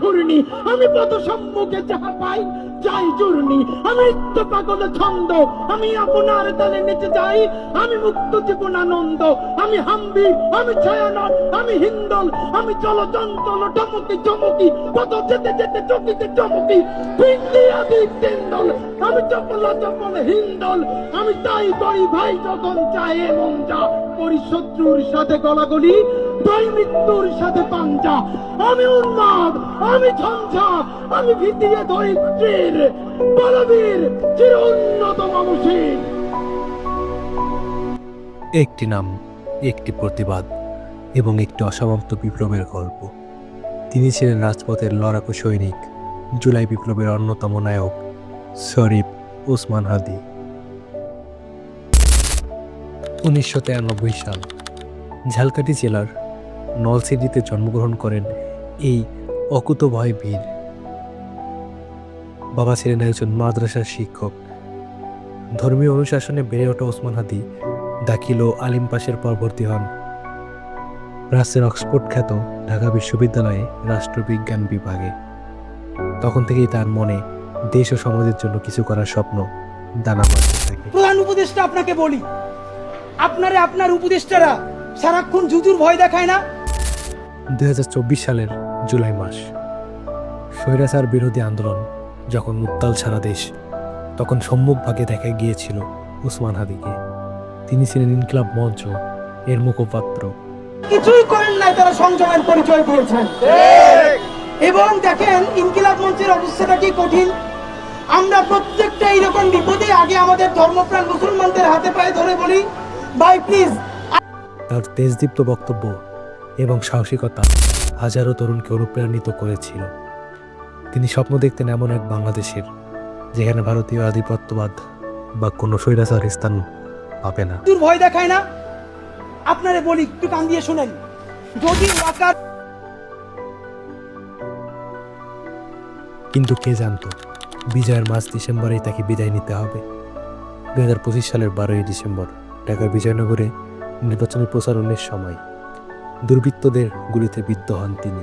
ঘূর্ণি, আমি পথ সম্মুখে যাহা পাই যাই জুর্নি, আমি নিত্য পাগল ছন্দ, আমি আপনার তালে নেচে যাই, আমি মুক্ত জীবন আনন্দ, আমি হাম্বি, আমি ছায়ানট, আমি হিন্দল, আমি চলচঞ্চল টমকি চমকি, পথ যেতে যেতে চকিতে চমকি, পিন্ডি আদি তেন্দল, আমি চপলা চপল হিন্দল, আমি তাই করি ভাই যখন চায় মন যা, করি শত্রুর সাথে গলাগলি, তাই মৃত্যুর সাথে পাঞ্জা, আমি উন্মাদ, আমি ঝঞ্ঝা, আমি ভিতিয়ে ধরি তীর, বলবীর চির উন্নত মানুষের। একটি নাম, একটি প্রতিবাদ এবং একটি অসমাপ্ত বিপ্লবের গল্প। তিনি ছিলেন রাজপথের লড়াকু সৈনিক, জুলাই বিপ্লবের অন্যতম নায়ক শরীফ ওসমান হাদি। 1993 সাল ঝালকাঠি জেলার নলছিটিতে জন্মগ্রহণ করেন এই অকুতোভয় বীর। বাবা ছিলেন একজন মাদ্রাসার শিক্ষক। ধর্মীয় অনুশাসনে বেড়ে ওঠা ওসমান হাদি দাখিল ও আলিম পাশের পর ভর্তি হন রাজশাহীর অক্সফোর্ড খ্যাত ঢাকা বিশ্ববিদ্যালয়ে রাষ্ট্রবিজ্ঞান বিভাগে। তখন থেকেই তার মনে দেশ ও সমাজের জন্য কিছু করার স্বপ্ন দানা বাঁধতে থাকে। প্রধান উপদেষ্টা, আপনাকে বলি, আপনার উপদেষ্টারা সারাক্ষণ জুজুর ভয় দেখায় না? 2024 সালের জুলাই মাস, স্বৈরাচার বিরোধী আন্দোলন যখন উত্তাল সারা দেশ, তখন সম্মুখভাগে দেখা গিয়েছিল ওসমান হাদিকে। তিনি ছিলেন ইনকিলাব মঞ্চ এর মুখপাত্র। কিছুই করেন নাই, তারা সংযমের পরিচয় দিয়েছেন। এবং দেখেন ইনকিলাব মঞ্চের অবস্থাটা কি কঠিন। আমরা প্রত্যেকটা এইরকম বিপদে আগে আমাদের ধর্মপ্রাণ মুসলমানদের হাতে পায়ে ধরে বলি, ভাই প্লিজ। তার তেজদীপ্ত বক্তব্য এবং সাহসিকতা হাজারো তরুণকে অনুপ্রাণিত করেছিল। তিনি স্বপ্ন দেখতেন এমন এক বাংলাদেশের, যেখানে ভারতীয় আধিপত্যবাদ বা কোনো স্বৈরাচার স্থান পাবে না। ভয় দেখায় না? আপনারে বলি, একটু কান দিয়ে শুনেন। যদি ওয়াকার, কিন্তু কে জানতো বিজয়ের মাস ডিসেম্বরেই তাকে বিদায় নিতে হবে। 2025 সালের 12ই ডিসেম্বর ঢাকার বিজয়নগরে নির্বাচনী প্রচারণের সময় দুর্বৃত্তদের গুলিতে বিদ্ধ হন তিনি।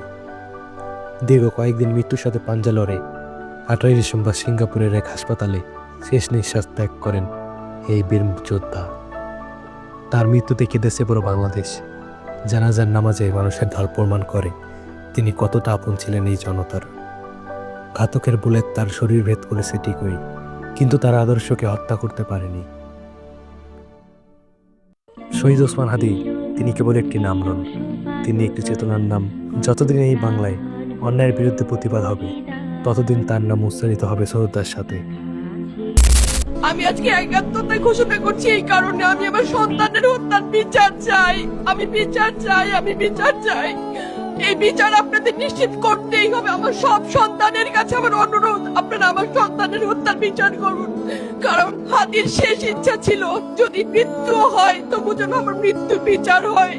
দীর্ঘ কয়েকদিন মৃত্যুর সাথে পাঞ্জা লড়ে 18ই ডিসেম্বর সিঙ্গাপুরের এক হাসপাতালে শেষ নিঃশ্বাস ত্যাগ করেন এই বীর যোদ্ধা। তার মৃত্যুতে কেঁদেছে পুরো বাংলাদেশ। জানাজার নামাজে মানুষের ঢল প্রমাণ করে তিনি কতটা আপন ছিলেন এই জনতার। ঘাতকের বুলেট তার শরীর ভেদ করেছে ঠিকই, কিন্তু তার আদর্শকে হত্যা করতে পারেনি। শহীদ ওসমান হাদি তিনি কেবল একটি নাম নন, তিনি একটি চেতনার নাম। যতদিন এই বাংলায় অন্যায়ের বিরুদ্ধে প্রতিবাদ হবে, ততদিন তার নাম উচ্চারিত হবে শ্রদ্ধার সাথে। আমি আজকে একাত্মতা ঘোষণা করছি এই কারণে, আমি আমার সন্তানের হত্যার বিচার চাই। আমি বিচার চাই, আমি বিচার চাই। এই বিচার আপনাদের নিশ্চিত করতেই হবে। আমার সব সন্তানের কাছে আমার অনুরোধ, আপনারা আমার সন্তানের হত্যার বিচার করুন। কারণ হাদির শেষ ইচ্ছা ছিল যদি মৃত্যু হয় তবু যেন আমার মৃত্যু বিচার হয়।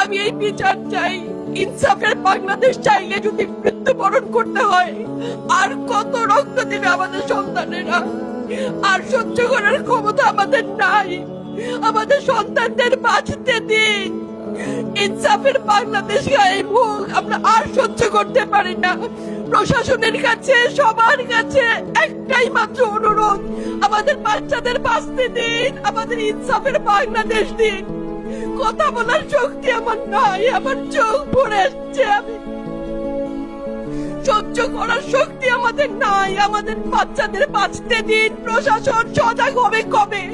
আমি এই বিচার চাই। ইনসাফের বাংলাদেশ চাইলে যদি মৃত্যুবরণ করতে হয়, আর কত রক্ত দেবে আমাদের সন্তানেরা? আর সহ্য করার ক্ষমতা আমাদের নাই। আমাদের সন্তানদের বাঁচতে দিন। ইনসাফের বাংলাদেশ গায়েব হোক। আমরা আর সহ্য করতে পারি না। প্রশাসনের কাছে, সবার কাছে একটাই মাত্র অনুরোধ, আমাদের বাচ্চাদের বাঁচতে দিন, আমাদের ইনসাফের বাংলাদেশ দিন। কথা বলার শক্তি আমার নাই, আমার চোখ ভরে আসছে। আমি সহ্য করার শক্তি আমাদের নাই। আমাদের বাচ্চাদের বাঁচতে দিন। প্রশাসন সজাগ হবে কবে?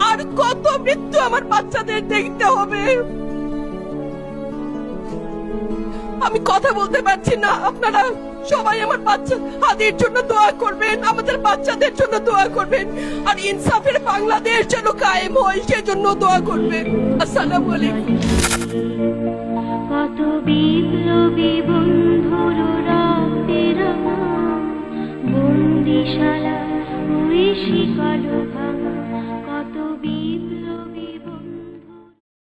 আর কত মৃত্যু আমার বাচ্চাদের দেখতে হবে? আমি কথা বলতে পারছি না। আপনারা সবাই আমার বাচ্চা হাদির জন্য দোয়া করবেন, আমাদের বাচ্চাদের জন্য দোয়া করবেন, আর ইনসাফের বাংলাদেশ যেন কায়েম হয় সেজন্য দোয়া করবেন। আসসালামু আলাইকুম। কত বিপ্লবী বন্ধুর রক্তের বন্দিশালা ওই শিকল ভাঙা।